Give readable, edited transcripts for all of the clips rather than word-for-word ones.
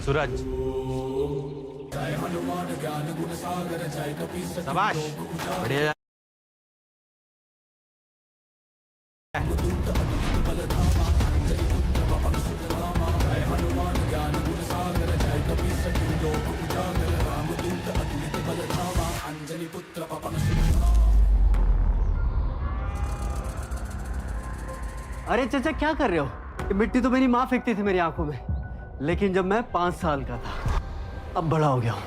सूरज, शाबाश, बढ़िया। अरे चाचा क्या कर रहे हो? ये मिट्टी तो मेरी माँ फेंकती थी मेरी आंखों में, लेकिन जब मैं 5 साल का था, अब बड़ा हो गया हूँ।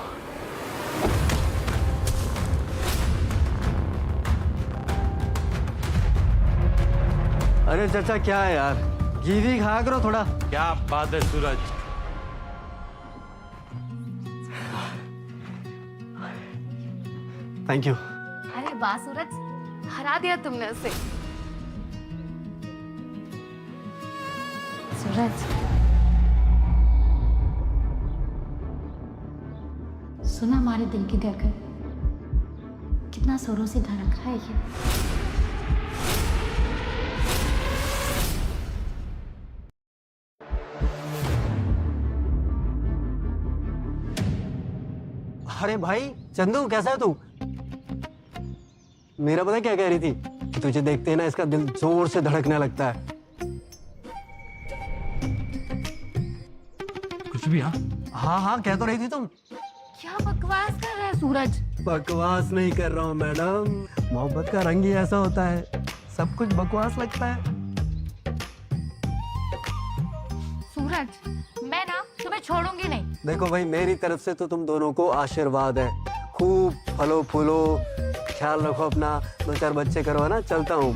अरे चाचा क्या है यार, घी भी खाया करो थोड़ा। क्या बात है सूरज, थैंक यू। अरे वाह सूरज, हरा दिया तुमने उसे। सूरज, सुना हमारे दिल की धड़कन कितना जोरों से धड़क रहा है ये। अरे भाई चंदू कैसा है तू? मेरा पता क्या कह रही थी कि तुझे देखते ही ना इसका दिल जोर से धड़कने लगता है। कुछ भी। हाँ हाँ हाँ कह तो रही थी तुम। क्या बकवास कर रहा है सूरज? बकवास नहीं कर रहा हूँ मैडम, मोहब्बत का रंग ही ऐसा होता है, सब कुछ बकवास लगता है। सूरज, मैं ना तुम्हें छोड़ूंगी नहीं। देखो भाई मेरी तरफ से तो तुम दोनों को आशीर्वाद है, खूब फलो फूलो, ख्याल रखो अपना, 2-4 बच्चे करो, है ना। चलता हूँ,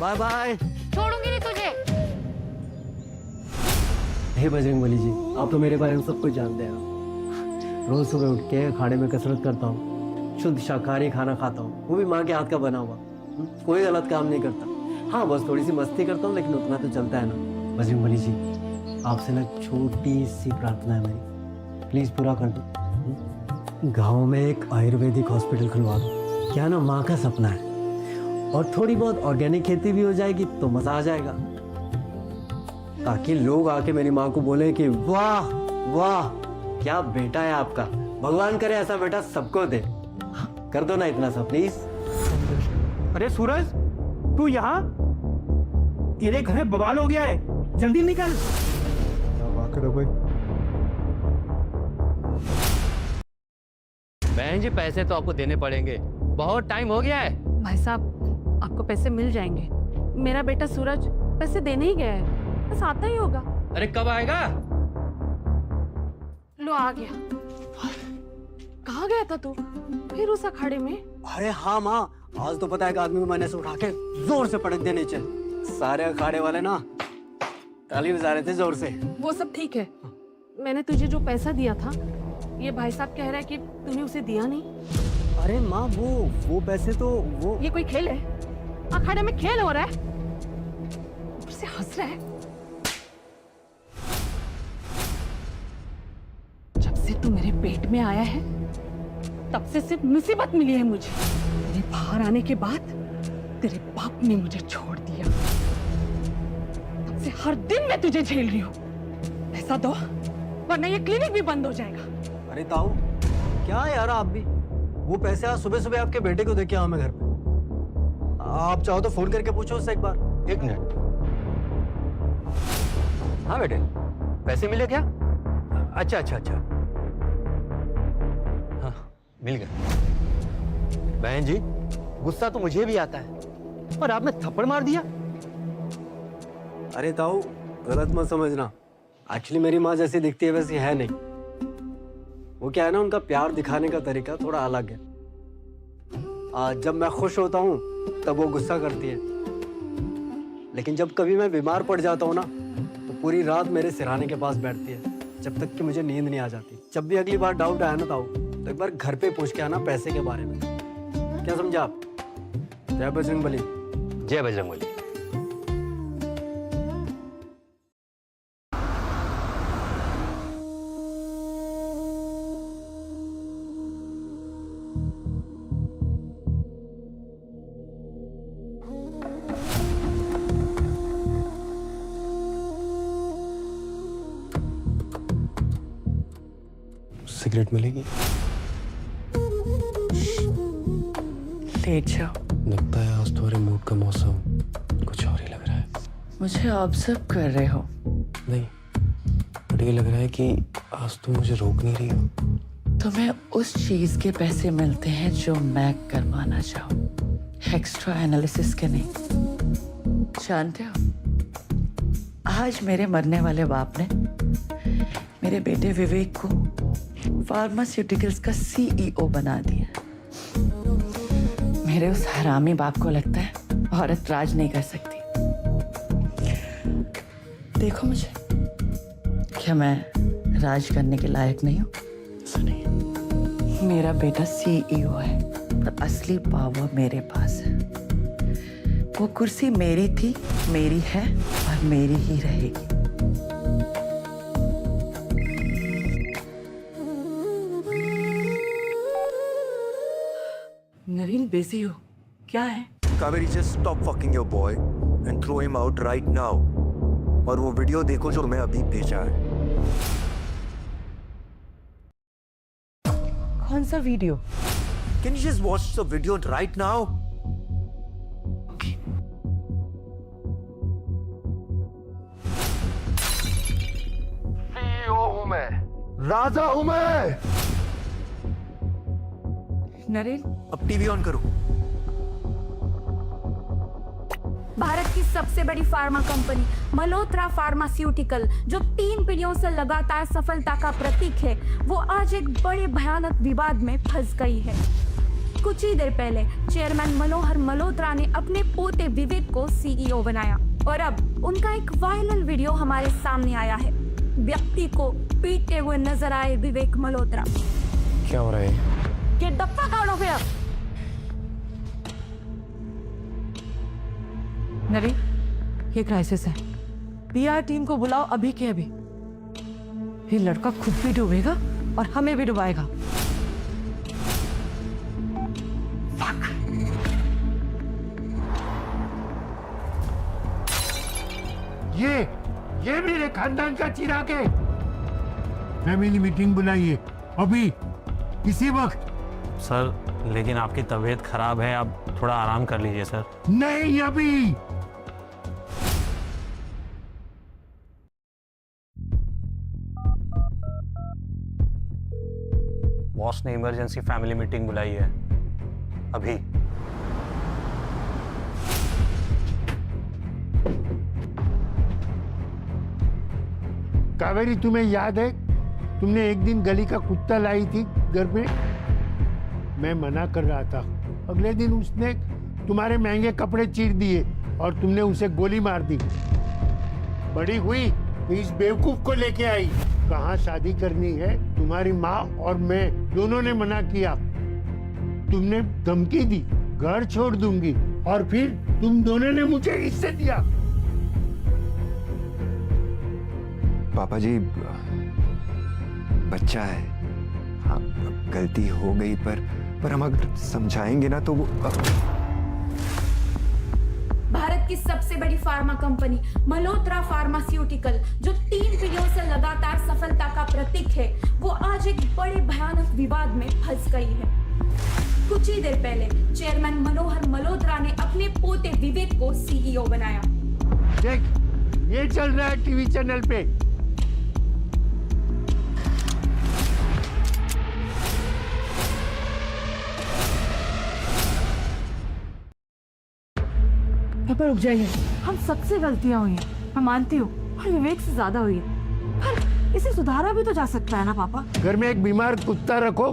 बाय बाय। छोड़ूंगी नहीं तुझे। हे बजरंगबली जी, आप तो मेरे बारे में सब कुछ जानते हैं। रोज सुबह उठ के अखाड़े में कसरत करता हूँ, शुद्ध शाकाहारी खाना खाता हूँ, वो भी माँ के हाथ का बना हुआ। कोई गलत काम नहीं करता। हाँ बस थोड़ी सी मस्ती करता हूँ, लेकिन उतना तो चलता है ना। बजरंगबली जी आपसे ना छोटी सी प्रार्थना है मेरी, प्लीज पूरा कर दो। गाँव में एक आयुर्वेदिक हॉस्पिटल खुलवा दो, क्या ना माँ का सपना है। और थोड़ी बहुत ऑर्गेनिक खेती भी हो जाएगी तो मजा आ जाएगा, ताकि लोग आके मेरी माँ को बोले कि वाह वाह क्या बेटा है आपका, भगवान करे ऐसा बेटा सबको दे। कर दो ना इतना सा प्लीज। अरे सूरज तू यहाँ? तेरे घर में बवाल हो गया है, जल्दी निकल। भाई बहन जी पैसे तो आपको देने पड़ेंगे, बहुत टाइम हो गया है। भाई साहब आपको पैसे मिल जाएंगे, मेरा बेटा सूरज पैसे देने ही गया है, बस आता ही होगा। अरे कब आएगा? लो आ गया। कहाँ गया था तू फिर उस अखाड़े में? अरे हाँ माँ, आज तो पता है कि आदमी को मैंने से उठा के जोर से पटक दिया नीचे। सारे अखाड़े वाले ना ताली बजा रहे थे जोर से। वो सब ठीक है, मैंने तुझे जो पैसा दिया था, ये भाई साहब कह रहा है कि तूने उसे दिया नहीं। अरे माँ वो पैसे तो वो। ये कोई खेल है? अखाड़े में खेल हो रहा है, ऊपर से हंस रहा है। जब से तू मेरे पेट में आया है तब से सिर्फ मुसीबत मिली है मुझे। तेरे बाहर आने के बाद तेरे बाप ने मुझे छोड़ दिया, तब से हर दिन मैं तुझे झेल रही हूँ। पैसा दो वरना ये क्लिनिक भी बंद हो जाएगा। अरे ताऊ क्या यार आप भी, वो पैसे आज सुबह सुबह आपके बेटे को दे के आओ मैं घर पे। आप चाहो तो फोन करके पूछो उससे एक बार। 1 मिनट। हाँ बेटे, पैसे मिले क्या? अच्छा अच्छा अच्छा, हाँ मिल गए। बहन जी गुस्सा तो मुझे भी आता है, और आपने थप्पड़ मार दिया। अरे ताऊ गलत मत समझना, एक्चुअली मेरी माँ जैसी दिखती है वैसी है नहीं। वो क्या है ना, उनका प्यार दिखाने का तरीका थोड़ा अलग है। जब मैं खुश होता हूँ तब वो गुस्सा करती है, लेकिन जब कभी मैं बीमार पड़ जाता हूँ ना तो पूरी रात मेरे सिरहाने के पास बैठती है, जब तक कि मुझे नींद नहीं आ जाती। जब भी अगली बार डाउट आया ना ताऊ तो एक बार घर पे पूछ के आना पैसे के बारे में। क्या समझा आप? जय बजरंगबली। जय बजरंगबली। सिगरेट मिलेगी? लेट जाओ। लगता है आज तुम्हारे मूड का मौसम कुछ और ही लग रहा है। मुझे ऑब्जर्व कर रहे हो? नहीं, बट ये लग रहा है कि आज तुम मुझे रोक नहीं रही हो। तुम्हें उस चीज के पैसे मिलते हैं जो मैं करवाना चाहूँ, एक्स्ट्रा एनालिसिस के नहीं। जानते हो, आज मेरे मरने वाले बाप ने मेरे बेटे विवेक को फार्मास्यूटिकल्स का सीईओ बना दिया। मेरे उस हरामी बाप को लगता है औरत राज नहीं कर सकती। देखो मुझे, क्या मैं राज करने के लायक नहीं हूँ? ऐसा नहीं है। मेरा बेटा सीईओ है, पर असली पावर मेरे पास है। वो कुर्सी मेरी थी, मेरी है और मेरी ही रहेगी। नवीन बिजी हो क्या है? Kaveri, just stop fucking your boy and throw him out right now. और वो वीडियो देखो जो मैं अभी भेजा है। कौन सा video? Can you just watch the video right now? CEO हूँ मैं, राजा हूँ मैं। नरेन, अब टीवी ऑन करो। भारत की सबसे बड़ी फार्मा कंपनी मल्होत्रा फार्मास्यूटिकल, जो 3 पीढ़ियों से लगातार सफलता का प्रतीक है, वो आज एक बड़े भयानक विवाद में फंस गई है। कुछ ही देर पहले चेयरमैन मनोहर मल्होत्रा ने अपने पोते विवेक को सीईओ बनाया और अब उनका एक वायरल वीडियो हमारे सामने आया है। व्यक्ति को पीटते हुए नजर आए विवेक मल्होत्रा। क्या हो रहा है? Get the fuck out of here! Naren, ये क्राइसिस है। पीआर टीम को बुलाओ अभी के अभी। ये लड़का खुद भी डूबेगा और हमें भी डुबाएगा। ये मेरे खानदान का चिराग है। फैमिली मीटिंग बुलाइए अभी, इसी वक्त। सर लेकिन आपकी तबीयत खराब है, आप थोड़ा आराम कर लीजिए सर। नहीं अभी। बॉस ने इमरजेंसी फैमिली मीटिंग बुलाई है अभी। कावेरी, तुम्हें याद है तुमने एक दिन गली का कुत्ता लाई थी घर पे? मैं मना कर रहा था। अगले दिन उसने तुम्हारे महंगे कपड़े चीर दिए और तुमने उसे गोली मार दी। बड़ी हुई तो इस बेवकूफ को लेके आई। कहाँ शादी करनी है? तुम्हारी माँ और मैं दोनों ने मना किया। तुमने धमकी दी, घर छोड़ दूंगी, और फिर तुम दोनों ने मुझे हिस्से दिया। पापा जी, बच्चा है, हाँ गलती हो गई, पर हम अगर समझाएंगे ना तो वो। भारत की सबसे बड़ी फार्मा कंपनी मल्होत्रा फार्मास्यूटिकल, जो 3 पीढ़ियों से लगातार सफलता का प्रतीक है, वो आज एक बड़े भयानक विवाद में फंस गई है। कुछ ही देर पहले चेयरमैन मनोहर मल्होत्रा ने अपने पोते विवेक को सीईओ बनाया। देख, ये चल रहा है टीवी चैनल पे। पापा रुक जाइए, हम सबसे गलतियां हुई हैं, मैं मानती हूँ, और विवेक से ज्यादा हुई है, पर इसे सुधारा भी तो जा सकता है ना पापा। घर में एक बीमार कुत्ता रखो,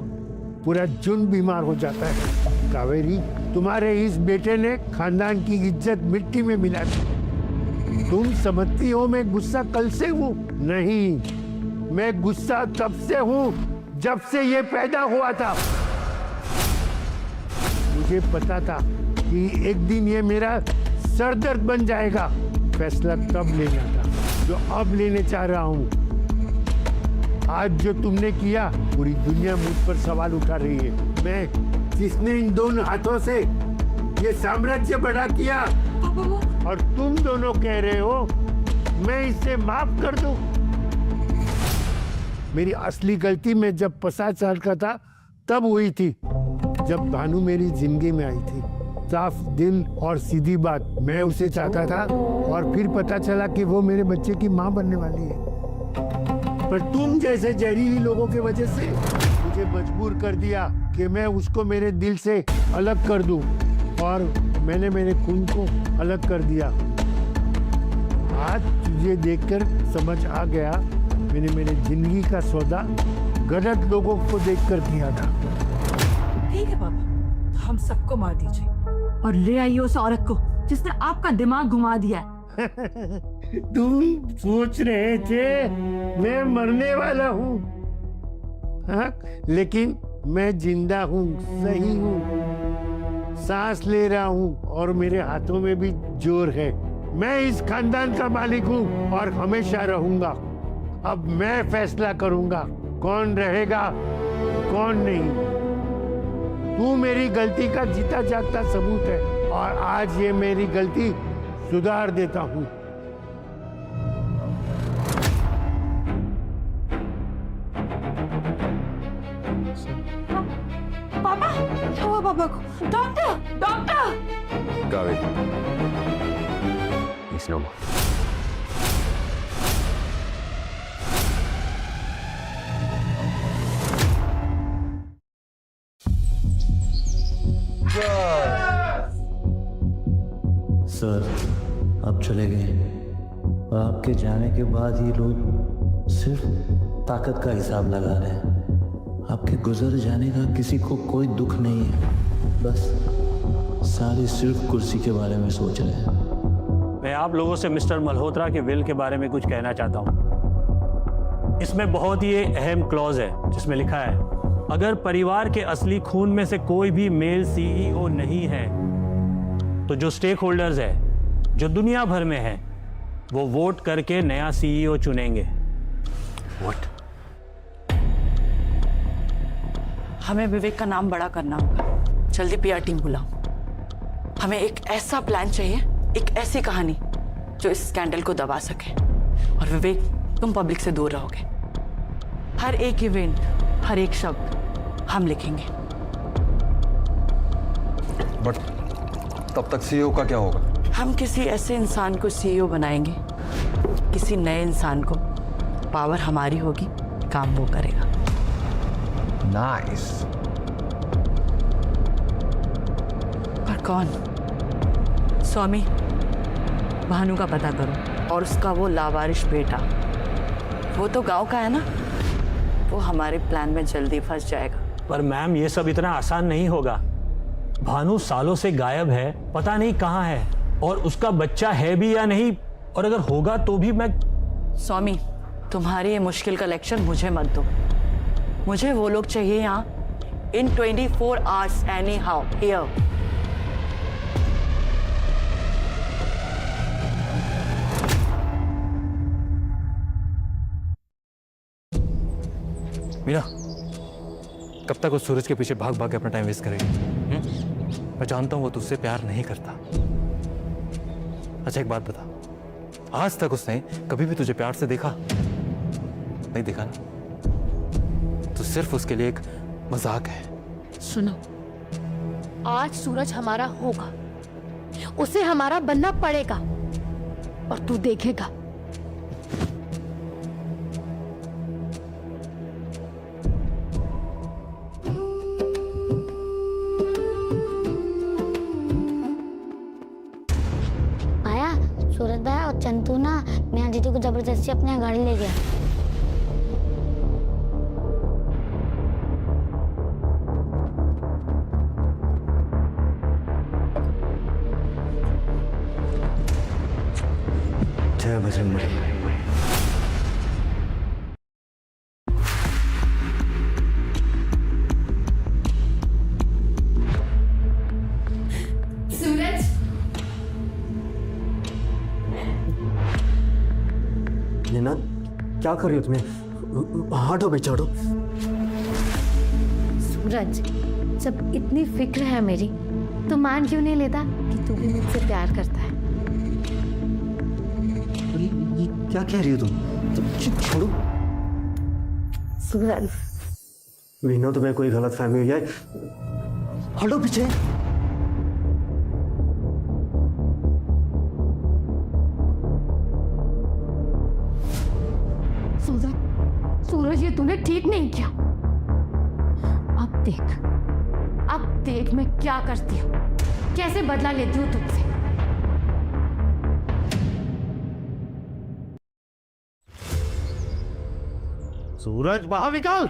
पूरा झुंड बीमार हो जाता है। कावेरी, तुम्हारे इस बेटे ने खानदान की इज्जत मिट्टी में मिला दी। तुम समझती हो मैं गुस्सा कल से हूँ? नहीं, मैं गुस्सा तब से हूँ जब से ये पैदा हुआ था। मुझे पता था कि एक दिन ये मेरा सरदर्द बन जाएगा। फैसला तब लेना था जो अब लेने चाह रहा हूँ। आज जो तुमने किया, पूरी दुनिया मुझ पर सवाल उठा रही है। मैं, जिसने इन दोनों हाथों से ये साम्राज्य बड़ा किया, और तुम दोनों कह रहे हो मैं इसे माफ कर दूं। मेरी असली गलती मैं जब 50 साल का था तब हुई थी, जब भानु मेरी जिंदगी में आई थी। साफ दिल और सीधी बात, मैं उसे चाहता था और फिर पता चला कि वो मेरे बच्चे की माँ बनने वाली है। पर तुम जैसे जहरीली लोगों की वजह से मुझे मजबूर कर दिया कि मैं उसको मेरे दिल से अलग कर दूं, और मैंने मेरे खून को अलग कर दिया। आज तुझे देखकर समझ आ गया, मैंने मेरे जिंदगी का सौदा गलत लोगों को देखकर किया था। ठीक है पापा, हम सबको मार दीजिए और ले आइए उस औरत को जिसने आपका दिमाग घुमा दिया है। तुम सोच रहे थे मैं मरने वाला हूँ, हाँ? लेकिन मैं जिंदा हूँ, सही हूँ, सांस ले रहा हूँ और मेरे हाथों में भी जोर है। मैं इस खानदान का मालिक हूँ और हमेशा रहूंगा। अब मैं फैसला करूंगा कौन रहेगा कौन नहीं। तू मेरी गलती का जीता जागता सबूत है और आज ये मेरी गलती सुधार देता हूँ। पापा, क्या हुआ पापा को? Doctor, doctor! Gavit, he's no more. Sir, आप चले गए और आपके जाने के बाद ये लोग सिर्फ ताकत का हिसाब लगा रहे हैं। आपके गुजर जाने का किसी को कोई दुख नहीं है, बस सारे सिर्फ कुर्सी के बारे में सोच रहे हैं। मैं आप लोगों से मिस्टर मल्होत्रा के विल के बारे में कुछ कहना चाहता हूँ। इसमें बहुत ही अहम क्लॉज है जिसमें लिखा है, अगर परिवार के असली खून में से कोई भी मेल सीईओ नहीं है तो जो स्टेक होल्डर्स है जो दुनिया भर में है वो वोट करके नया सीईओ चुनेंगे। What? हमें विवेक का नाम बड़ा करना होगा। जल्दी पीआर टीम बुलाओ। हमें एक ऐसा प्लान चाहिए, एक ऐसी कहानी जो इस स्कैंडल को दबा सके। और विवेक, तुम पब्लिक से दूर रहोगे। हर एक इवेंट, हर एक शब्द हम लिखेंगे। बट तब तक सीईओ का क्या होगा? हम किसी ऐसे इंसान को सीईओ बनाएंगे, किसी नए इंसान को। पावर हमारी होगी, काम वो करेगा। नाइस। पर कौन? स्वामी, भानु का पता करो और उसका वो लावारिश बेटा, वो तो गांव का है ना, वो हमारे प्लान में जल्दी फंस जाएगा। पर मैम ये सब इतना आसान नहीं होगा। भानु सालों से गायब है, पता नहीं कहाँ है, और उसका बच्चा है भी या नहीं, और अगर होगा तो भी मैं। स्वामी, तुम्हारी ये मुश्किल का लेक्चर मुझे मत दो। मुझे वो लोग चाहिए यहाँ in 24 hours anyhow here। Meera, कब तक उस सूरज के पीछे भाग भाग के अपना टाइम वेस्ट करेगी? मैं जानता हूं वो तुझसे प्यार नहीं करता। अच्छा एक बात बता, आज तक उसने कभी भी तुझे प्यार से देखा? नहीं देखा ना? तो सिर्फ उसके लिए एक मजाक है। सुनो, आज सूरज हमारा होगा, उसे हमारा बनना पड़ेगा, और तू देखेगा। आया सूरज भाई और चंतू ना नेहा दीदी को जबरदस्ती अपने घर ले गया। जय बजरंगबली। सूरज, नैना, क्या कर रही हो तुम्हें? हटो बेटा, हटो। सूरज, जब इतनी फिक्र है मेरी, तो मान क्यों नहीं लेता कि तू भी मुझसे प्यार करता है? ये क्या कह रही हो तुम? छोड़ो। सूरज, मीना, तुम्हें कोई गलत फहमी हुई है? हटो पीछे। सूरज, ये तूने ठीक नहीं किया। अब देख मैं क्या करती हूँ, कैसे बदला लेती हूँ तुझसे। सूरज बाहर निकल।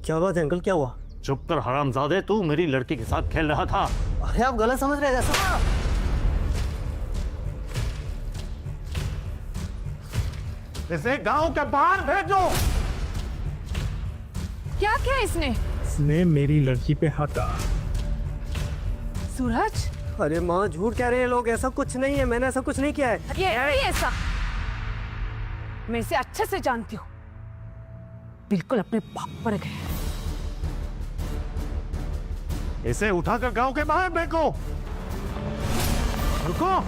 क्या बात है अंकल, क्या हुआ? चुप कर हरामजादे, तू मेरी लड़की के साथ खेल रहा था। अरे आप गलत समझ रहे हैं जैसा। इसे गांव के बाहर भेजो। क्या किया इसने? इसने मेरी लड़की पे हाथ डाला। सूरज, अरे माँ, झूठ कह रहे हैं लोग, ऐसा कुछ नहीं है, मैंने ऐसा कुछ नहीं किया है। ये ऐसा मैं इसे अच्छे से जानती हूँ, बिल्कुल अपने बाप पर गए। इसे उठाकर गांव के बाहर फेंको। रुको।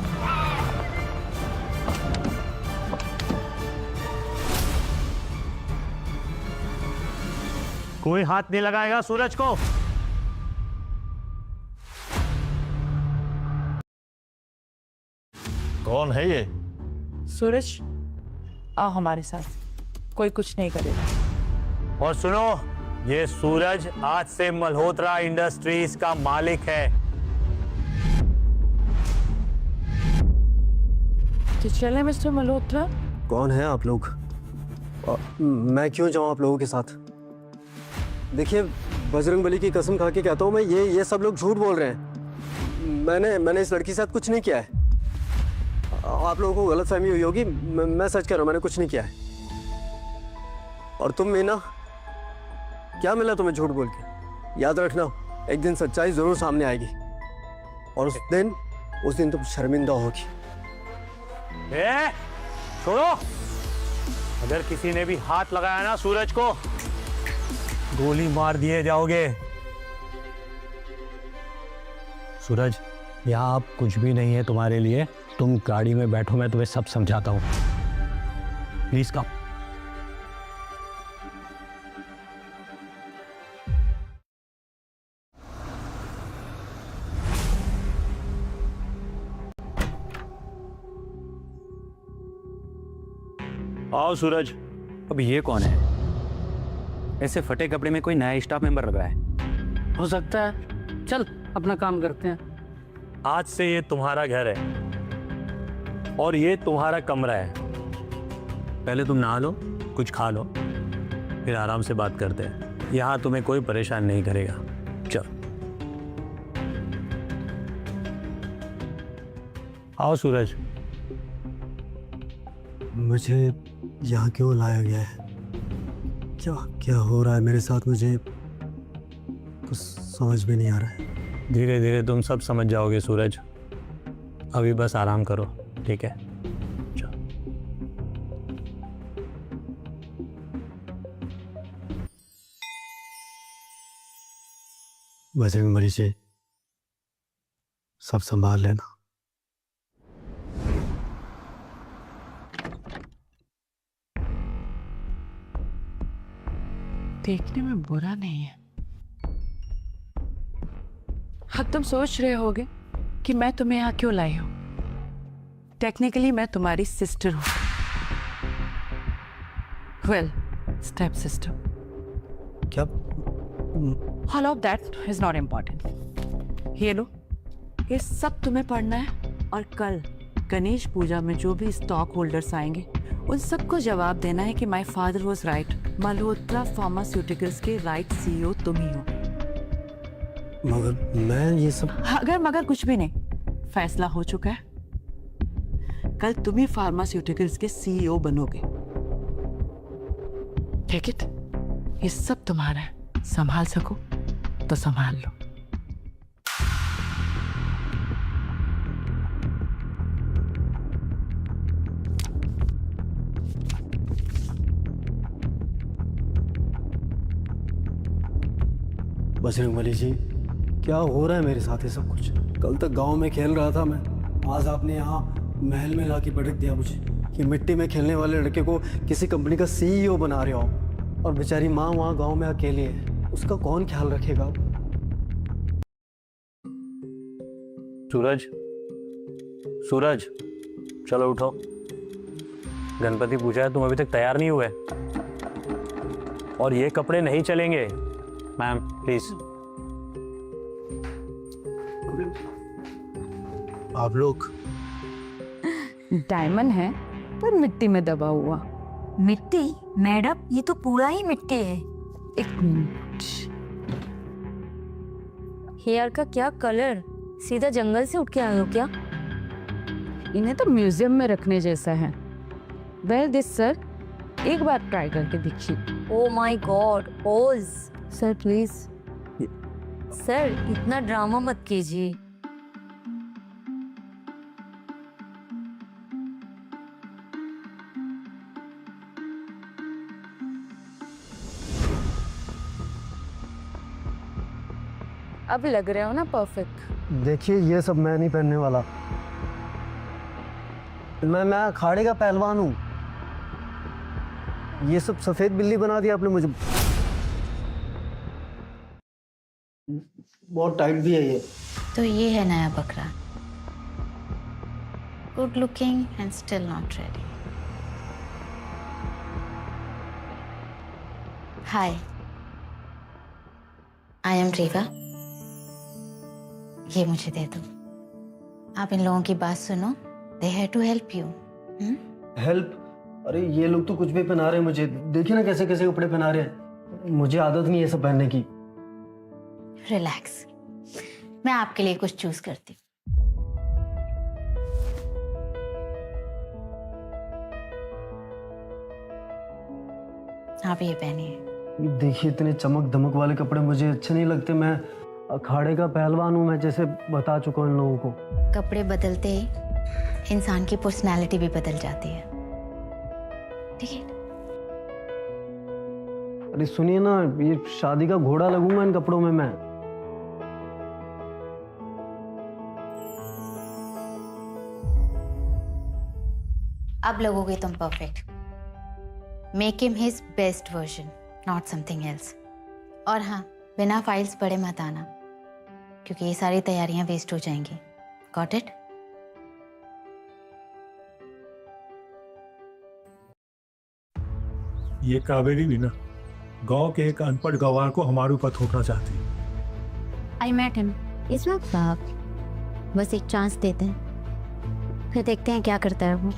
कोई हाथ नहीं लगाएगा सूरज को। कौन है ये? सूरज, आओ हमारे साथ, कोई कुछ नहीं करेगा। और सुनो, ये सूरज आज से मल्होत्रा इंडस्ट्रीज का मालिक है। तो चले मिस्टर मल्होत्रा। कौन है आप लोग? मैं क्यों जाऊं आप लोगों के साथ? देखिए, बजरंगबली की कसम खा के कहता हूँ मैं, ये सब लोग झूठ बोल रहे हैं। मैंने इस लड़की के साथ कुछ नहीं किया है। आप लोगों को गलतफहमी हुई होगी, मैं सच कह रहा हूँ, मैंने कुछ नहीं किया है। और तुम मीना, क्या मिला तुम्हें झूठ बोल के? याद रखना, एक दिन सच्चाई जरूर सामने आएगी और उस दिन तुम शर्मिंदा होगी। छोड़ो, अगर किसी ने भी हाथ लगाया ना सूरज को, गोली मार दिए जाओगे। सूरज, यहाँ आप कुछ भी नहीं है तुम्हारे लिए। तुम गाड़ी में बैठो, मैं तुम्हें सब समझाता हूँ। Please come. आओ सूरज। अब ये कौन है? ऐसे फटे कपड़े में कोई नया स्टाफ मेंबर लग रहा है। हो सकता है। चल अपना काम करते हैं। आज से ये तुम्हारा घर है और ये तुम्हारा कमरा है। पहले तुम नहा लो, कुछ खा लो, फिर आराम से बात करते हैं। यहाँ तुम्हें कोई परेशान नहीं करेगा। चल आओ सूरज। मुझे यहाँ क्यों लाया गया है? क्या हो रहा है मेरे साथ? मुझे कुछ समझ में नहीं आ रहा है। धीरे धीरे तुम सब समझ जाओगे सूरज। अभी बस आराम करो, ठीक है? चलो। बजरंगबली से सब संभाल लेना। देखने में बुरा नहीं है। हाँ, तुम सोच रहे होगे कि मैं तुम्हें यहाँ क्यों लाई हूं। टेक्निकली मैं तुम्हारी सिस्टर हूं। Well, step sister. क्या? All of that is not important. ये लो, ये सब तुम्हें पढ़ना है और कल गणेश पूजा में जो भी स्टॉक होल्डर्स आएंगे उन सबको जवाब देना है कि my father was right. Malhotra pharmaceuticals के राइट सीईओ तुम ही हो। मगर मैं ये सब... अगर मगर कुछ भी नहीं, फैसला हो चुका है। कल तुम ही फार्मास्यूटिकल्स के सीईओ बनोगे। टेक इट, ये सब तुम्हारा है। संभाल सको तो संभाल लो। बजरंगबली जी, क्या हो रहा है मेरे साथ ये सब कुछ? कल तक गांव में खेल रहा था मैं, आज आपने यहाँ महल में लाके पटक दिया मुझे। कि मिट्टी में खेलने वाले लड़के को किसी कंपनी का सीईओ बना रहे हो और बेचारी माँ वहाँ गांव में अकेली है, उसका कौन ख्याल रखेगा? सूरज, सूरज, चलो उठो। गणपति पूजा है, तुम अभी तक तैयार नहीं हुए और ये कपड़े नहीं चलेंगे। Ma'am please. आप लोग डायमंड है पर मिट्टी में दबा हुआ। मिट्टी? मैडम ये तो पूरा ही मिट्टी है। एक मिनट। हेयर का क्या कलर, सीधा जंगल से उठ के आए हो क्या? इन्हें तो म्यूजियम में रखने जैसा है। वेल दिस सर, एक बार ट्राई करके देखिए। Oh my God, pose. Sir please. Sir इतना ड्रामा मत कीजिए। अब लग रहे हो ना परफेक्ट। देखिए ये सब मैं नहीं पहनने वाला। मैं अखाड़े का पहलवान हूँ। ये सब सफेद बिल्ली बना दिया आपने मुझे। बहुत टाइट भी है ये। तो ये है नया बकरा, good looking and still not ready. Hi, I am Rewa. ये मुझे दे दो। आप इन लोगों की बात सुनो, they have to help you. Help? अरे ये लोग तो कुछ भी पहना रहे हैं मुझे। देखिए ना कैसे कैसे कपड़े पहना रहे हैं। मुझे आदत नहीं है सब पहनने की। रिलैक्स, मैं आपके लिए कुछ चूज करती हूँ। आप ये पहनिए। देखिए इतने चमक धमक वाले कपड़े मुझे अच्छे नहीं लगते। मैं अखाड़े का पहलवान हूँ, मैं जैसे बता चुका हूँ इन लोगों को। कपड़े बदलते ही इंसान की पर्सनैलिटी भी बदल जाती है, ठीक है? अरे सुनिए ना, ये शादी का घोड़ा लगूंगा इन कपड़ों में मैं। अब लगोगे तुम perfect. Make him his best version, not something else. और हाँ, बिना फाइल्स पढ़े मत आना, क्योंकि ये सारी तैयारियां वेस्ट हो जाएंगी। Got it? ये कावेरी भी ना गांव के एक अनपढ़ गवार को हमारे ऊपर थोपना चाहती है। I met him. इस वक्त आप बस एक चांस देते हैं, फिर देखते हैं क्या करता है वो।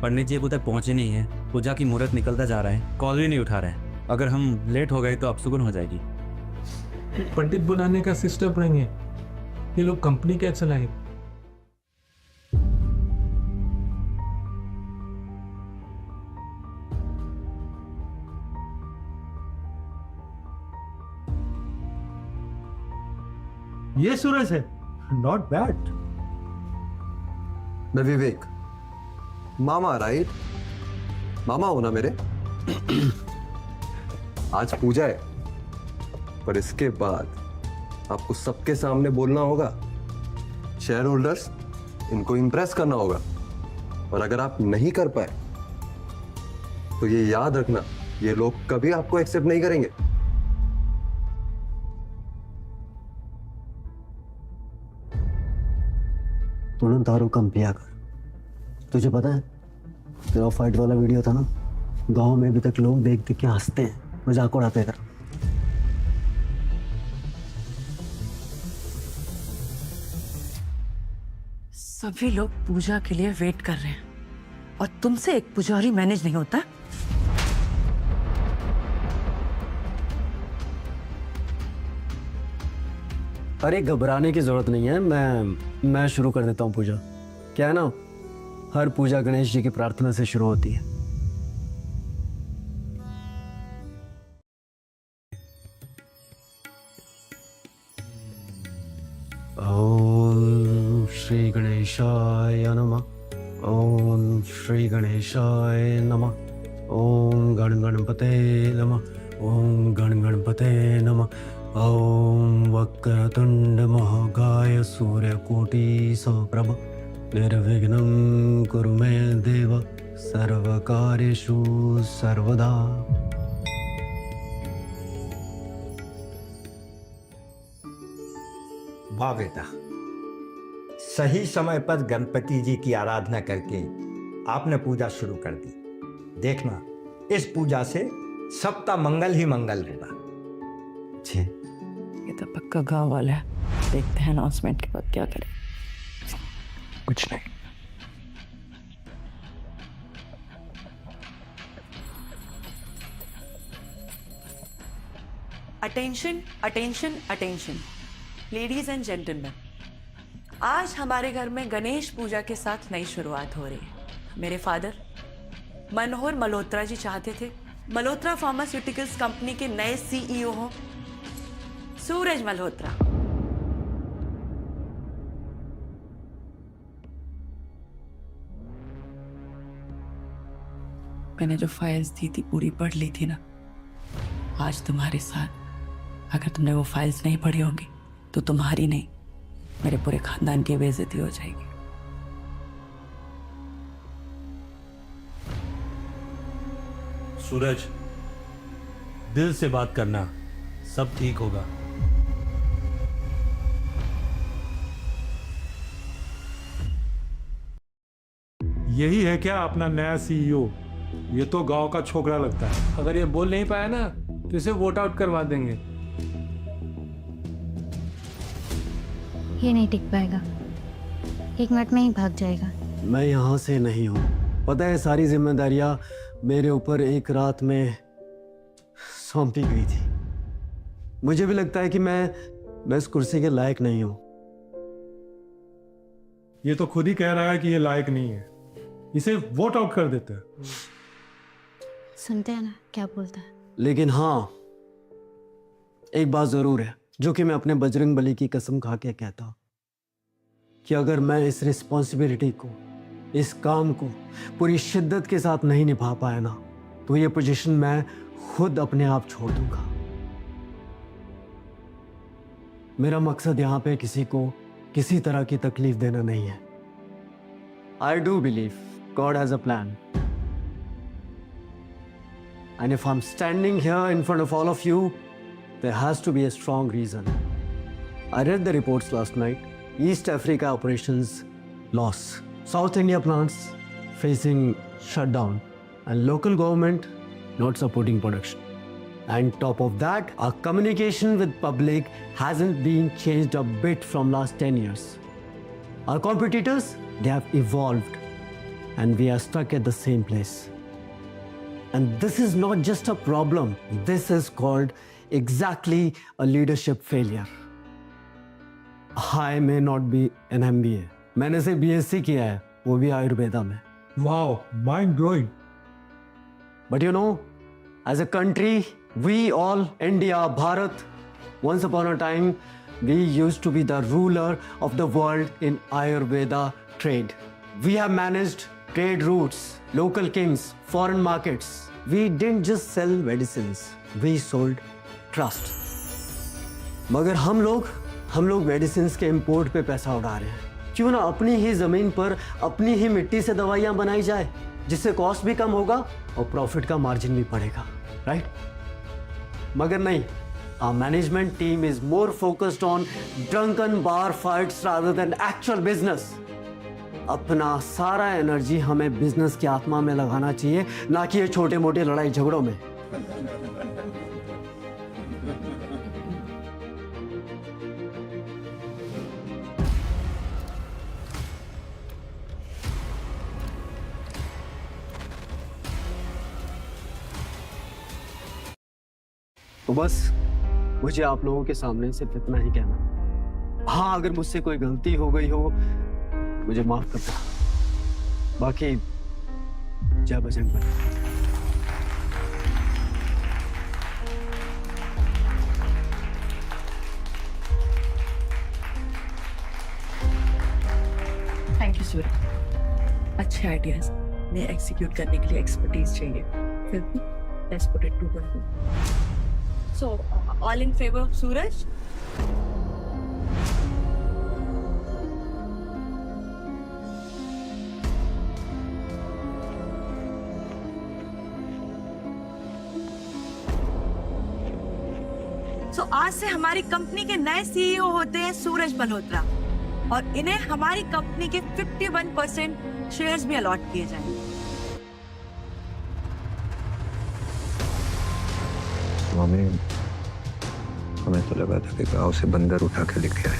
पंडित जी अभी तक पहुंचे नहीं है। पूजा की मुहूर्त निकलता जा रहा है, कॉल भी नहीं उठा रहे हैं। अगर हम लेट हो गए तो अपशगुन हो जाएगी। पंडित बुलाने का सिस्टम नहीं है, ये लोग कंपनी क्या चलाएंगे? ये सूरज है, नॉट बैड। मैं विवेक, मामा राइट? मामा हो ना मेरे? आज पूजा है, पर इसके बाद आपको सबके सामने बोलना होगा। शेयर होल्डर्स, इनको इंप्रेस करना होगा। और अगर आप नहीं कर पाए तो ये याद रखना, ये लोग कभी आपको एक्सेप्ट नहीं करेंगे। तू ना दारू कम पिया कर। तुझे पता है तेरा फाइट वाला वीडियो था ना, गांव में अभी तक लोग देख देख के हंसते हैं, मजाक उड़ाते हैं। सभी लोग पूजा के लिए वेट कर रहे हैं और तुमसे एक पुजारी मैनेज नहीं होता। अरे घबराने की जरूरत नहीं है, मैं शुरू कर देता हूँ पूजा। क्या है ना, हर पूजा गणेश जी की प्रार्थना से शुरू होती है। ओम श्री गणेशाय नमः। ओम श्री गणेशाय नमः। ओम गण गणपते नमः। ओम गण गणपते नमः। ओम वक्रतुंड महाकाय सूर्यकोटि समप्रभ निर्विघ्नं कुरु मे देव सर्वकार्येषु सर्वदा। वाह बेटा, सही समय पर गणपति जी की आराधना करके आपने पूजा शुरू कर दी। देखना, इस पूजा से सबका मंगल ही मंगल होगा। जी, ये तो पक्का गांव वाला है। देखते हैं अनाउंसमेंट के बाद क्या करें। कुछ नहीं। Attention attention attention ladies and gentleman, आज हमारे घर में गणेश पूजा के साथ नई शुरुआत हो रही है। मेरे फादर मनोहर मल्होत्रा जी चाहते थे मल्होत्रा फार्मास्यूटिकल्स कंपनी के नए सीईओ हो सूरज मल्होत्रा। मैंने जो फाइल्स दी थी पूरी पढ़ ली थी ना। आज तुम्हारे साथ अगर तुमने वो फाइल्स नहीं पढ़ी होंगी तो तुम्हारी नहीं, मेरे पूरे खानदान की बेइज्जती हो जाएगी। सूरज, दिल से बात करना, सब ठीक होगा। यही है क्या अपना नया सीईओ? ये तो गांव का छोकरा लगता है। अगर ये बोल नहीं पाया ना तो इसे वोट आउट करवा देंगे। ये नहीं टिक पाएगा, 1 मिनट में ही भाग जाएगा। मैं यहाँ से नहीं हूँ। पता है, सारी जिम्मेदारियाँ मेरे ऊपर एक रात में सौंपी गई थी। मुझे भी लगता है कि मैं इस कुर्सी के लायक नहीं हूँ। ये तो खुद ही कह रहा है कि ये लायक नहीं है। इसे वोट आउट कर देते हैं। सुनते हैं ना क्या बोलता है। लेकिन हाँ, एक बात जरूर है जो कि मैं अपने बजरंग बली की कसम खा के कहता हूं कि अगर मैं इस रिस्पॉन्सिबिलिटी को, इस काम को पूरी शिद्दत के साथ नहीं निभा पाया ना, तो ये पोजीशन मैं खुद अपने आप छोड़ दूंगा। मेरा मकसद यहां पे किसी को किसी तरह की तकलीफ देना नहीं है। I do believe God has a plan, and if I'm standing here in front of all of you, there has to be a strong reason. I read the reports last night. East Africa operations loss, South India plants facing shutdown, and local government not supporting production. And top of that, our communication with public hasn't been changed a bit from last 10 years. Our competitors, they have evolved, and we are stuck at the same place. And this is not just a problem. This is called exactly a leadership failure. I may not be an MBA. मैंने से BSc किया है, वो भी आयुर्वेदा में। Wow, mind blowing. But you know, as a country, we all, India, Bharat, once upon a time, we used to be the ruler of the world in Ayurveda trade. We have managed trade routes, local kings, foreign markets. We didn't just sell medicines, we sold trust. मगर हम लोग medicines के import पे पैसा उड़ा रहे हैं। क्यों ना अपनी ही जमीन पर अपनी ही मिट्टी से दवाइयां बनाई जाए, जिससे कॉस्ट भी कम होगा और प्रॉफिट का मार्जिन भी बढ़ेगा, राइट? मगर नहीं, our management team is more focused on drunken bar fights rather than actual business. अपना सारा एनर्जी हमें बिजनेस की आत्मा में लगाना चाहिए, ना कि ये छोटे मोटे लड़ाई झगड़ों में। तो बस मुझे आप लोगों के सामने सिर्फ इतना ही कहना। हाँ, अगर मुझसे कोई गलती हो गई हो मुझे माफ कर दो। बाकी जय बजरंग बली। थैंक यू सूरज। अच्छे आइडियाज में एग्जीक्यूट करने के लिए एक्सपर्टीज चाहिए। फिर भी let's put it to work. So all in favour of Suraj. So आज से हमारी कंपनी के नए सीईओ होते हैं सूरज मल्होत्रा, और इन्हें हमारी कंपनी के 51% शेयर्स भी अलॉट किए जाएंगे। मम्मी, हमें तो लगा था कि गांव से बंदर उठा के लेके आए,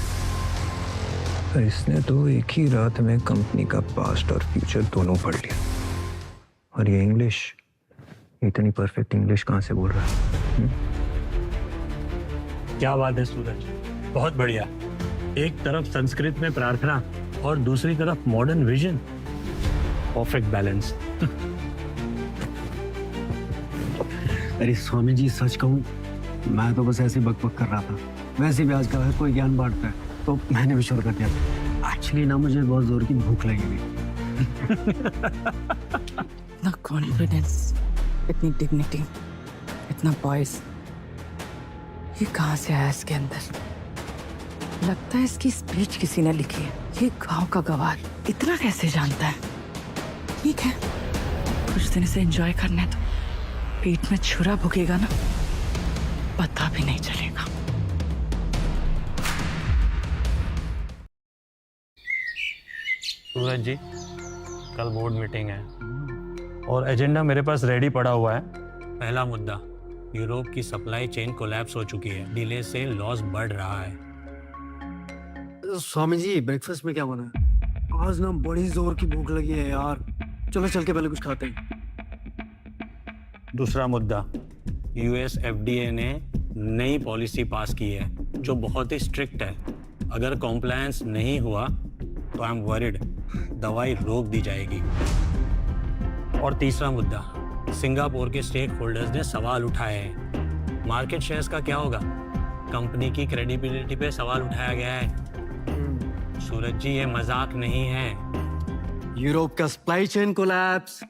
पर इसने तो एक ही रात में कंपनी का पास्ट और फ्यूचर दोनों पढ़ लिया। और ये इंग्लिश, इतनी परफेक्ट इंग्लिश कहाँ से बोल रहा है? क्या बात है सूरज, बहुत बढ़िया। एक तरफ संस्कृत में प्रार्थना और दूसरी तरफ मॉडर्न विजन, परफेक्ट बैलेंस। अरे स्वामी जी, सच कहूँ मैं तो बस ऐसे बकबक कर रहा था। वैसे भी आजकल हर कोई ज्ञान बांटता है, तो मैंने भी शुरू कर दिया। एक्चुअली ना मुझे बहुत जोर की भूख लगी हुई। इतना कॉन्फिडेंस, इतनी डिग्निटी, इतना बॉयज, ये कहाँ से आया इसके अंदर? लगता है इसकी स्पीच किसी ने लिखी है। ये गांव का गवार इतना कैसे जानता है? ठीक है, कुछ दिन इसे एंजॉय करने दो। पेट में छुरा भुकेगा ना, पता भी नहीं चलेगा। सूरज जी, कल बोर्ड मीटिंग है और एजेंडा मेरे पास रेडी पड़ा हुआ है। पहला मुद्दा, यूरोप की सप्लाई चेन कोलैप्स हो चुकी है, डिले से लॉस बढ़ रहा है। स्वामी जी, ब्रेकफास्ट में क्या बना है? आज ना बड़ी जोर की भूख लगी है यार। चलो चल के पहले कुछ खाते हैं। दूसरा मुद्दा, यूएस एफडीए ने नई पॉलिसी पास की है जो बहुत ही स्ट्रिक्ट है। अगर कॉम्प्लायंस नहीं हुआ तो आई एम वरिड, दवाई रोक दी जाएगी। और तीसरा मुद्दा, सिंगापुर के स्टेक होल्डर्स ने सवाल उठाए हैं। मार्केट शेयर्स का क्या होगा? कंपनी की क्रेडिबिलिटी पे सवाल उठाया गया है। सूरज जी, ये मजाक नहीं है। यूरोप का सप्लाई चेन कोलैप्स,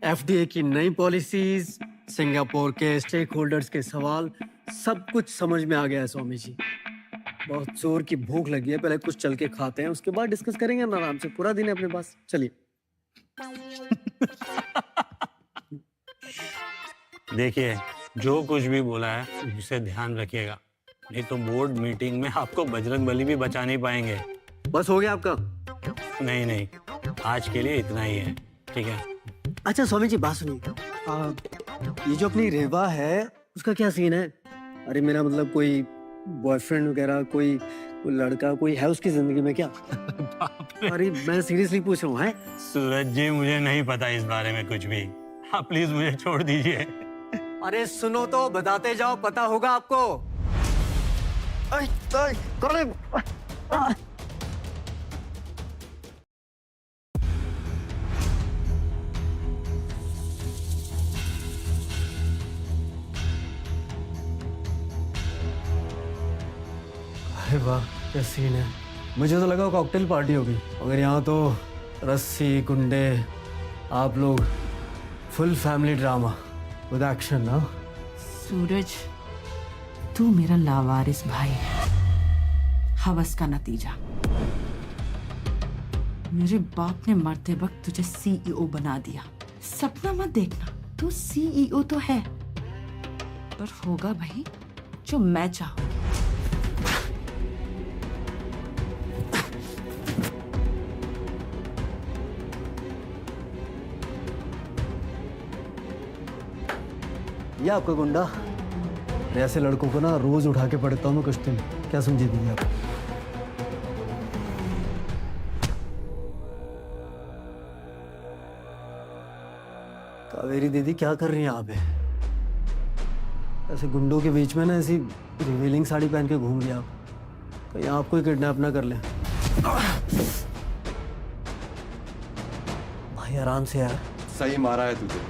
एफडीए की नई पॉलिसीज, सिंगापुर के स्टेक होल्डर्स के सवाल, सब कुछ समझ में आ गया है स्वामी जी। बहुत जोर की भूख लगी है, पहले कुछ चल के खाते हैं, उसके बाद डिस्कस करेंगे ना आराम से। पूरा दिन है अपने पास, चलिए। देखिए, जो कुछ भी बोला है उसे ध्यान रखिएगा, नहीं तो बोर्ड मीटिंग में आपको बजरंग बली भी बचा नहीं पाएंगे। बस हो गया आपका? नहीं नहीं, आज के लिए इतना ही है, ठीक है? अच्छा स्वामी जी, बात सुनिए, ये जो अपनी रेवा है उसका क्या सीन है? अरे मेरा मतलब कोई बॉयफ्रेंड वगैरह, कोई लड़का कोई है उसकी जिंदगी में क्या? अरे मैं सीरियसली पूछ रहा हूँ। है सूरज जी, मुझे नहीं पता इस बारे में कुछ भी, आप प्लीज मुझे छोड़ दीजिए। अरे सुनो तो, बताते जाओ, पता होगा आपको। अरे वाह, क्या सीन है। मुझे तो लगा कॉकटेल पार्टी होगी, मगर यहाँ तो रस्सी, गुंडे, आप लोग, full family drama with action ना। सूरज, तू मेरा लावारिस भाई है, हवस का नतीजा। मेरे बाप ने मरते वक्त तुझे सीईओ बना दिया। सपना मत देखना, तू सीईओ तो है, पर होगा भाई जो मैं चाहूं। ये आपका गुंडा? ऐसे लड़कों को ना रोज उठा के पड़ता हूँ मैं कुछ दिन। क्या समझी दीदी आप? कावेरी दीदी, क्या कर रही हैं आप? ऐसे गुंडों के बीच में ना ऐसी रिवीलिंग साड़ी पहन के घूम रही आप, कहीं आपको ही किडनैप ना कर ले। भाई आराम से यार। सही मारा है तुझे,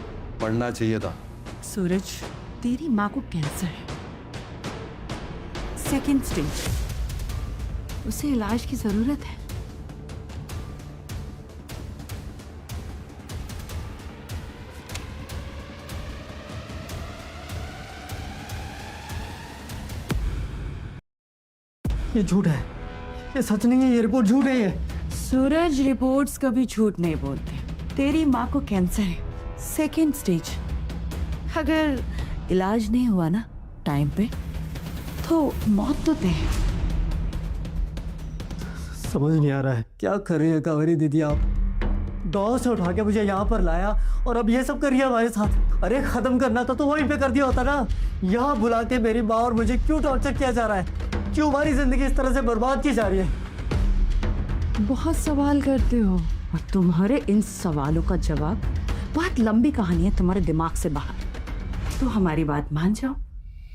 पढ़ना चाहिए था। सूरज, तेरी माँ को कैंसर है, सेकेंड स्टेज, उसे इलाज की जरूरत है। ये झूठ है, ये सच नहीं है, ये रिपोर्ट झूठ है। ये सूरज, रिपोर्ट्स कभी झूठ नहीं बोलते। तेरी माँ को कैंसर है, सेकेंड स्टेज। अगर इलाज नहीं हुआ ना टाइम पे, तो मौत तो दे। समझ नहीं आ रहा है क्या कर रही है कावेरी दीदी आप। गाँव से उठा के मुझे यहाँ पर लाया और अब ये सब कर रही है हमारे साथ। अरे खत्म करना था तो वहीं पे कर दिया होता ना। यहाँ बुला के मेरी माँ और मुझे क्यों टॉर्चर किया जा रहा है? क्यों हमारी जिंदगी इस तरह से बर्बाद की जा रही है? बहुत सवाल करते हो और तुम्हारे इन सवालों का जवाब बहुत लंबी कहानी है तुम्हारे दिमाग से बाहर। तो हमारी बात मान जाओ,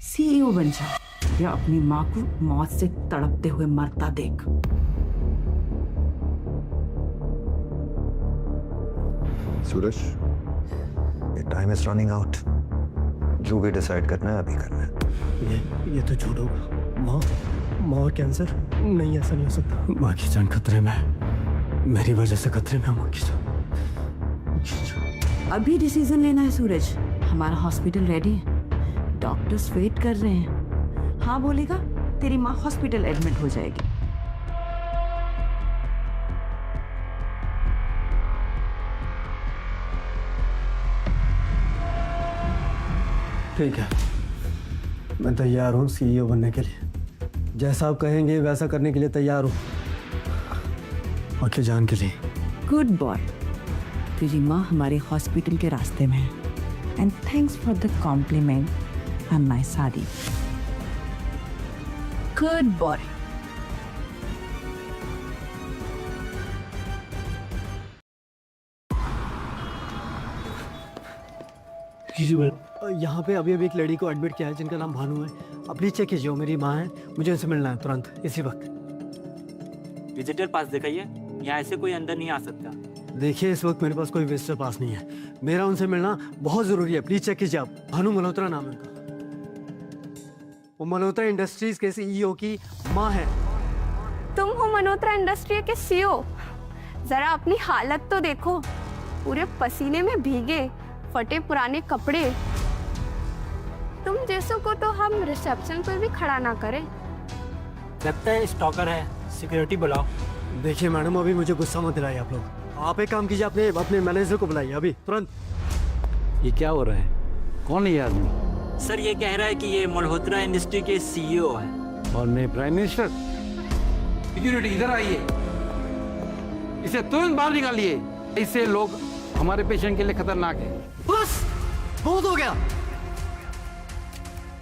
सीईओ बन जाओ या अपनी माँ को मौत से तड़पते हुए मरता देख। सूरज, ये टाइम इज रनिंग आउट। जो भी डिसाइड करना है अभी करना है। ये तो झूठ होगा। माँ और कैंसर? नहीं, ऐसा नहीं हो सकता। माँ की जान खतरे में है। मेरी वजह से खतरे में है माँ की जान। अभी डिसीजन लेना है सूरज। हमारा हॉस्पिटल रेडी है, डॉक्टर्स वेट कर रहे हैं। हाँ बोलेगा तेरी माँ हॉस्पिटल एडमिट हो जाएगी। ठीक है, मैं तैयार हूँ सीईओ बनने के लिए। जैसा आप कहेंगे वैसा करने के लिए तैयार हूँ, आपकी जान के लिए। Good boy. तेरी माँ हमारे हॉस्पिटल के रास्ते में है। And thanks for the compliment on my sari. Good boy. यहाँ पे अभी एक लड़की को एडमिट किया है जिनका नाम भानु है। आप प्लीज चेक कीजिए, वो मेरी माँ है, मुझे उनसे मिलना है तुरंत, इसी वक्त। विजिटर पास दिखाइए, यहाँ ऐसे कोई अंदर नहीं आ सकता। देखिए इस वक्त मेरे पास कोई विजिटर पास नहीं है, मेरा उनसे मिलना बहुत जरूरी है। प्लीज चेक कीजिए आप। भानु मल्होत्रा नाम है उनका। वो मल्होत्रा इंडस्ट्रीज के सीईओ की माँ है। तुम हो मल्होत्रा इंडस्ट्री के सीईओ? जरा अपनी हालत तो देखो, पूरे पसीने में भीगे, फटे पुराने कपड़े। तुम जैसों को तो हम रिसेप्शन पर भी खड़ा ना करें। लगता है स्टॉकर है, सिक्योरिटी बुलाओ। देखिए मैडम, अभी मुझे गुस्सा मत दिलाइए आप लोग। आप एक काम कीजिए, अपने मैनेजर को बुलाइए अभी तुरंत। ये क्या हो रहा है? कौन है ये आदमी? सर ये कह रहा है कि ये मल्होत्रा इंडस्ट्री के सीईओ है। और मैं प्राइम मिनिस्टर। सिक्योरिटी इधर आइए, इसे तुरंत बाहर निकालिए। इससे लोग हमारे पेशेंट के लिए खतरनाक है। बस बहुत हो गया।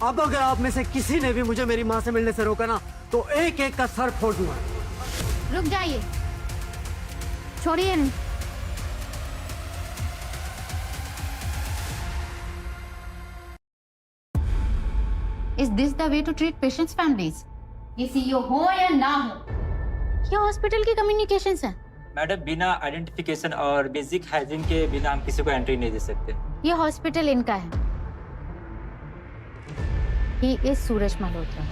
अब अगर आप में से किसी ने भी मुझे मेरी माँ से मिलने से रोका ना, तो एक एक का सर फोड़ दूंगा। रुक जाइए, छोड़िए नहीं। Is this the way to treat patients' families? ये सीईओ हो या ना हो, ये हॉस्पिटल की कम्युनिकेशंस हैं। मैडम बिना आइडेंटिफिकेशन और बेसिक हाइजीन के बिना हम किसी को एंट्री नहीं दे सकते। ये हॉस्पिटल इनका है। He is Suraj Malhotra.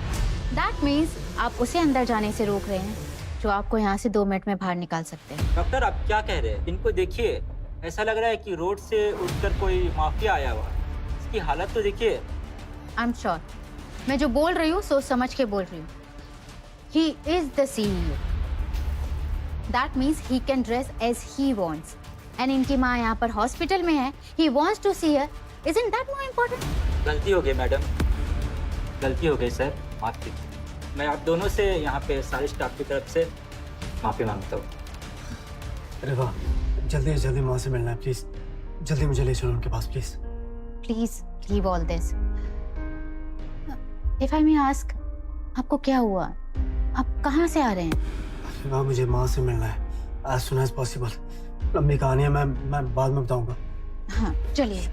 That means आप उसे अंदर जाने से रोक रहे हैं जो आपको यहाँ से 2 मिनट में बाहर निकाल सकते हैं। डॉक्टर आप क्या कह रहे हैं? इनको देखिए, ऐसा लग रहा है कि रोड से उठकर कोई माफिया आया हुआ। इसकी हालत तो देखिए। I'm sure। मैं जो बोल रही हूँ सोच समझ के बोल रही हूँ। He is the CEO। That means he can dress as he wants। And इनकी माँ यहाँ पर हॉस्पिटल में है। He wants to see her। Isn't that more important? गलती हो गई मैडम, गलती हो गई सर, माफ कीजिए। मैं आप दोनों से यहाँ पे सारे स्टाफ की तरफ से माफी मांगता हूँ। अरे वाह, जल्दी से जल्दी माँ से मिलना है प्लीज। जल्दी मुझे ले चलो उनके पास please. Please leave all this। If I may ask, आपको क्या हुआ? आप कहाँ से आ रहे हैं? वाह, मुझे माँ से मिलना है as soon as possible। लंबी कहानी है, मैं बाद में बताऊंगा। हाँ चलिए।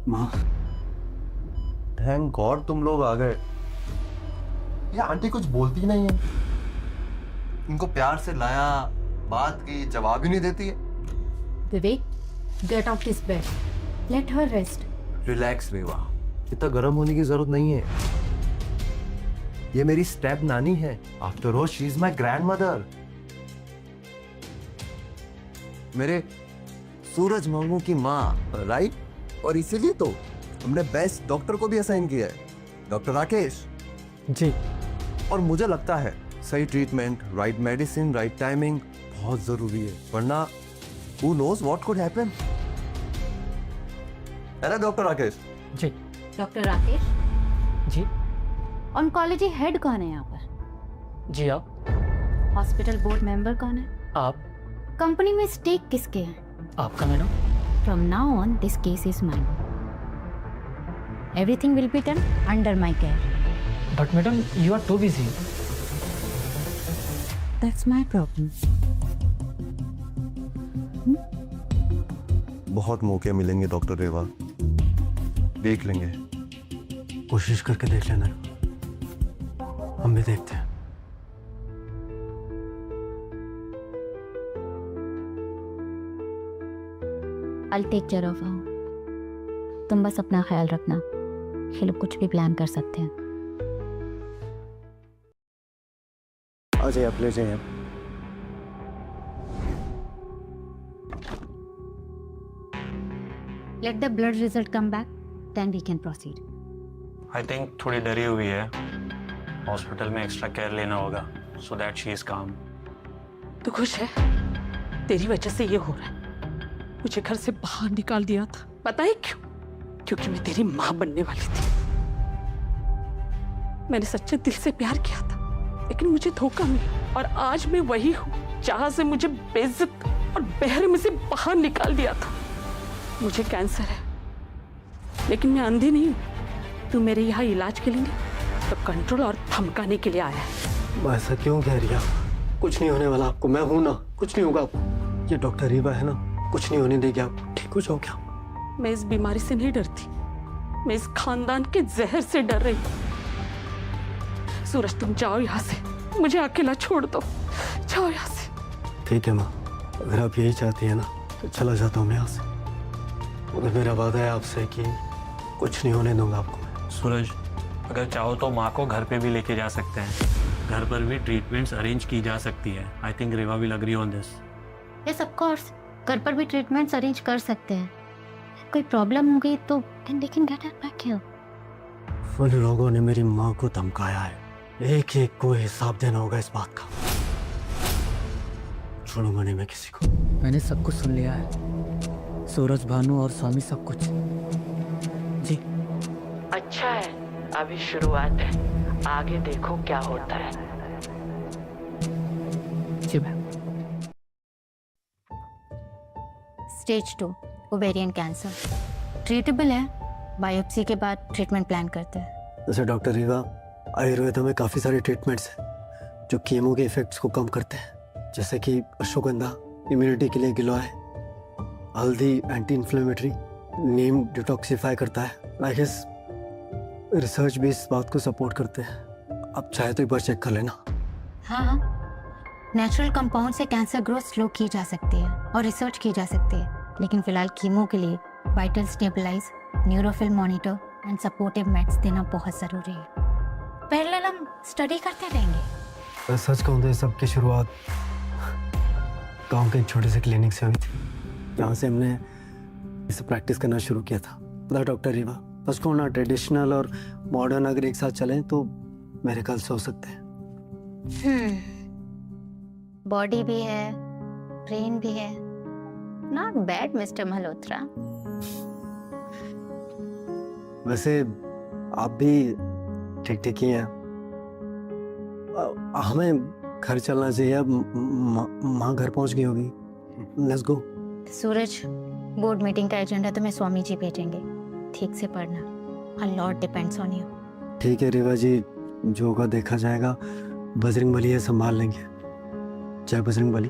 माँ, थैंक गॉड तुम लोग आ गए। ये आंटी कुछ बोलती ही नहीं है। इनको प्यार से लाया, बात की, जवाब ही नहीं देती है। Vivek, get off this bed, let her rest. Relax Reva, इतना गर्म होने की जरूरत नहीं है। ये मेरी स्टेप नानी है। After all she is my grandmother. मेरे सूरज मामू की माँ, राइट? और इसीलिए तो हमने बेस्ट डॉक्टर को भी असाइन किया है, डॉक्टर राकेश जी। और मुझे लगता है सही treatment, right medicine, right timing बहुत जरूरी है, वरना who knows what could happen. है ना डॉक्टर राकेश? जी। Doctor Rakesh ji. Oncology head कौन है यहाँ पर? जी आप। हॉस्पिटल बोर्ड मेंबर कौन है? आप। कंपनी में स्टेक किसके हैं? आपका madam. From now on this case is mine. Everything will be done under my care. But madam you are too busy. That's my problem. बहुत मौके मिलेंगे डॉक्टर रेवा, देख लेंगे। कोशिश करके देख लेना, हम भी देखते हैं। I'll take care of her. तुम बस अपना ख्याल रखना, ये लोग कुछ भी प्लान कर सकते हैं। आ जाइए आप, ले जाइए आप। Let the blood result come back, then we can proceed. I think थोड़ी डरी हुई है, हॉस्पिटल में एक्स्ट्रा केयर लेना होगा सो दैट शी इज काम। तू खुश है? तेरी वजह से ये हो रहा है। मुझे घर से बाहर निकाल दिया था, पता है क्यों? क्योंकि मैं तेरी माँ बनने वाली थी। मैंने सच्चे दिल से प्यार किया था, लेकिन मुझे धोखा मिला और आज मैं वही हूँ जहां से मुझे बेइज्जत और बेरहमी से बाहर निकाल दिया था। मुझे कैंसर है, लेकिन मैं अंधी नहीं हूँ। तू मेरे यहाँ इलाज के लिए नहीं, तो कंट्रोल और धमकाने के लिए आया है। ऐसा क्यों कह रही है आप? कुछ नहीं होने वाला आपको, मैं हूं ना, कुछ नहीं होगा आपको। ये डॉक्टर रीवा है ना, कुछ नहीं होने देगी आपको, ठीक हो जाओगे आप। मैं इस बीमारी से नहीं डरती, मैं इस खानदान के जहर से डर रही हूँ। सूरज तुम जाओ यहाँ से, मुझे अकेला छोड़ दो, जाओ यहाँ से। ठीक है माँ, अगर आप यही चाहती है ना तो चला जाता हूँ मैं यहाँ से, मगर मेरा वादा है आपसे कि कुछ नहीं होने दूंगा आपको। सूरज, अगर चाहो तो माँ को घर पे भी लेके जा सकते हैं, घर पर भी ट्रीटमेंट्स अरेंज की जा सकती है। I think Reva will agree on this. Yes of course, घर पर भी ट्रीटमेंट्स अरेंज कर सकते हैं। कोई प्रॉब्लम हो गई तो then they can get her back here. उन लोगों ने मेरी माँ को धमकाया है, एक एक को हिसाब देना होगा इस बात का। छोड़ूंगा नहीं मैं किसी को। मैंने सब कुछ सुन लिया है, सूरज, भानु और स्वामी, सब कुछ। जी। अच्छा है, अभी शुरुआत है, आगे देखो क्या होता है। जी ma'am. Stage 2 ovarian cancer, treatable है। बायोप्सी के बाद ट्रीटमेंट प्लान करते हैं। जैसे डॉक्टर रीवा, आयुर्वेद में काफ़ी सारे ट्रीटमेंट्स हैं जो कीमो के इफेक्ट्स को कम करते हैं, जैसे कि अश्वगंधा इम्यूनिटी के लिए गिलोय, हल्दी एंटी इन्फ्लेमेटरी, नीम डिटॉक्सिफाई करता है। आई गेस रिसर्च भी इस बात को सपोर्ट करते हैं। आप चाहे तो एक बार चेक कर लेना। हाँ, नेचुरल कंपाउंड से कैंसर ग्रोथ स्लो की जा सकती है और रिसर्च की जा सकती है, लेकिन फिलहाल कीमो के लिए vital stabilise, neutrophil monitor and supportive meds देना बहुत ज़रूरी है। पहले हम स्टडी करते रहेंगे। मैं सच कहूँ तो सबकी शुरुआत गांव के एक छोटे से क्लिनिक से हुई थी, जहाँ से हमने इसे प्रैक्टिस करना शुरू किया था। पता डॉक्टर रीवा, बस को ना ट्रेडिशनल और मॉडर्न अगर एक साथ चलें तो मेरे ख्याल से हो सकते हैं। बॉडी भी है, ब्रेन भी है, नॉट बैड मिस्टर मल्होत्रा। वैसे आप भी ठीक ठीक ही हैं। हमें घर चलना चाहिए, अब माँ घर पहुंच गई होगी। Let's go. Suraj, board meeting का एजेंडा तुम्हें स्वामी जी भेजेंगे, ठीक से पढ़ना। A lot depends on you. ठीक है रीवा जी, जो होगा देखा जाएगा। बजरंगबली है, संभाल लेंगे। जय बजरंगबली।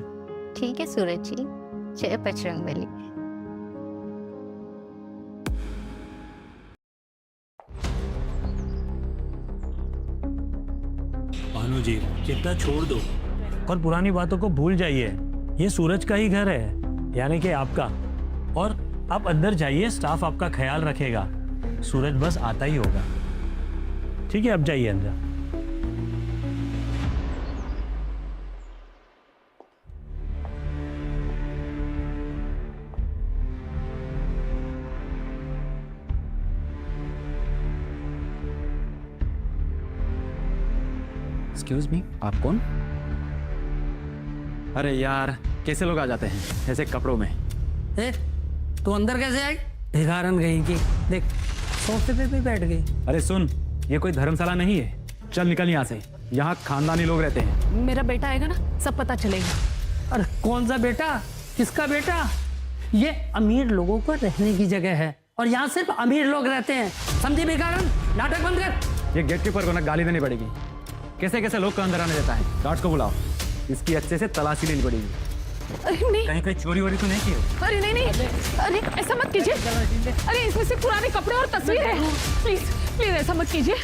ठीक है सूरज जी, जय बजरंगबली। भानु जी, चिंता छोड़ दो और पुरानी बातों को भूल जाइए। ये सूरज का ही घर है, यानी कि आपका। और आप अंदर जाइए, स्टाफ आपका ख्याल रखेगा। सूरज बस आता ही होगा। ठीक है, अब जाइए अंदर। एक्सक्यूज मी, आप कौन? अरे यार, कैसे लोग आ जाते हैं ऐसे कपड़ों में? तू अंदर कैसे आई? भिखारन गई की देख, सोफे पे भी बैठ गई। अरे सुन, ये कोई धर्मशाला नहीं है, चल निकल यहाँ से। यहाँ खानदानी लोग रहते हैं। मेरा बेटा आएगा ना, सब पता चलेगा। अरे कौन सा बेटा? किसका बेटा? ये अमीर लोगों को रहने की जगह है और यहाँ सिर्फ अमीर लोग रहते हैं, समझे भिखारन? नाटक बंद कर। ये गेट कीपर को ना गाली देनी पड़ेगी। कैसे कैसे लोग को अंदर आने देता है? गार्ड्स को बुलाओ, इसकी अच्छे से तलाशी लेनी पड़ेगी। अरे नहीं, कहीं चोरी वोरी तो नहीं की? अरे नहीं नहीं, अरे ऐसा मत कीजिए। अरे इसमें से पुराने कपड़े और तस्वीर है। प्लीज प्लीज ऐसा मत कीजिए।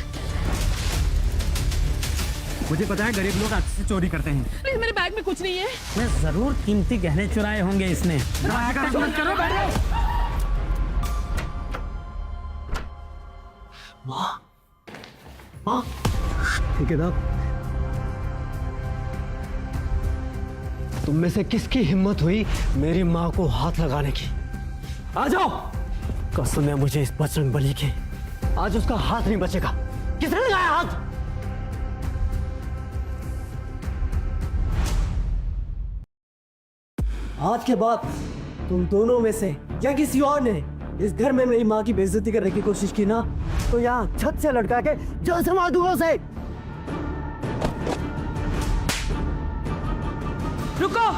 मुझे पता है गरीब लोग अच्छे चोरी करते हैं। प्लीज, मेरे बैग में कुछ नहीं है। मैं जरूर कीमती गहने चुराए होंगे इसने। चलो बैठ जाओ। ठेकेदार, तुम में से किसकी हिम्मत हुई मेरी माँ को हाथ लगाने की? आ जाओ। कसम है मुझे इस बजरंग बली की, आज उसका हाथ नहीं बचेगा। किसने लगाया हाथ? आज के बाद तुम दोनों में से या किसी और ने इस घर में मेरी माँ की बेइज्जती करने की कोशिश की ना, तो यहाँ छत से लटका के जान से मार दूंगा उसे। रुको।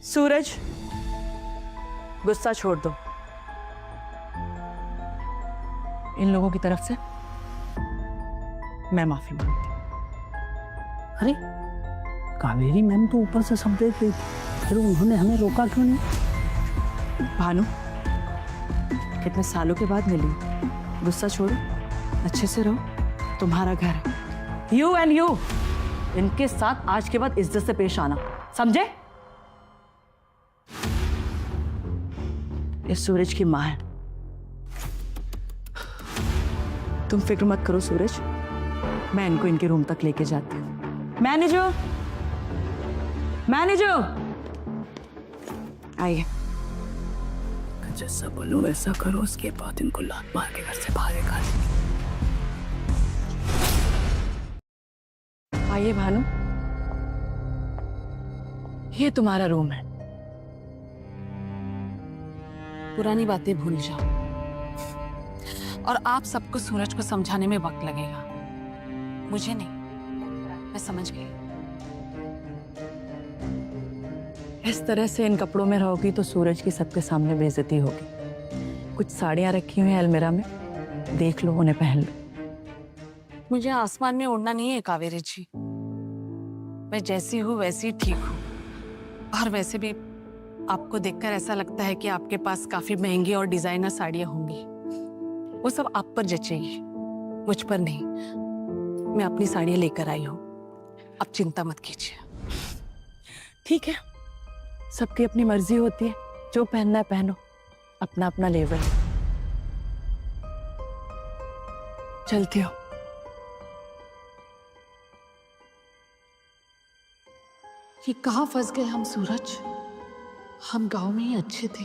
सूरज, गुस्सा छोड़ दो। इन लोगों की तरफ से मैं माफी मांगती हूँ। अरे कावेरी मैम तो ऊपर से सब देख रही थी, फिर उन्होंने हमें रोका क्यों नहीं? भानु, कितने सालों के बाद मिली, गुस्सा छोड़ो, अच्छे से रहो, तुम्हारा घर है। यू एंड यू, इनके साथ आज के बाद इज्जत से पेश आना, समझे? ये सूरज की माँ है। तुम फिक्र मत करो सूरज, मैं इनको इनके रूम तक लेके जाती हूँ। मैनेजर, मैनेजर, आइए। जैसा बोलो वैसा करो, उसके बाद इनको लात मार के घर से बाहर निकाल। आइए भानु, ये तुम्हारा रूम है। पुरानी बातें भूल जाओ और आप सबको सूरज को समझाने में वक्त लगेगा, मुझे नहीं। मैं समझ गई। इस तरह से इन कपड़ों में रहोगी तो सूरज की सबके सामने बेइज्जती होगी। कुछ साड़ियां रखी हुई हैं अलमीरा में, देख लो, उन्हें पहन लो। मुझे आसमान में उड़ना नहीं है कावेरी जी, मैं जैसी हूँ वैसी ठीक हूँ। और वैसे भी आपको देखकर ऐसा लगता है कि आपके पास काफी महंगी और डिजाइनर साड़ियां होंगी, वो सब आप पर जचेगी, मुझ पर नहीं। मैं अपनी साड़ियां लेकर आई हूँ, अब चिंता मत कीजिए। ठीक है, सबकी अपनी मर्जी होती है, जो पहनना है पहनो, अपना अपना लेवल। चलती हो। ये कहाँ फंस गए हम सूरज? हम गांव में ही अच्छे थे।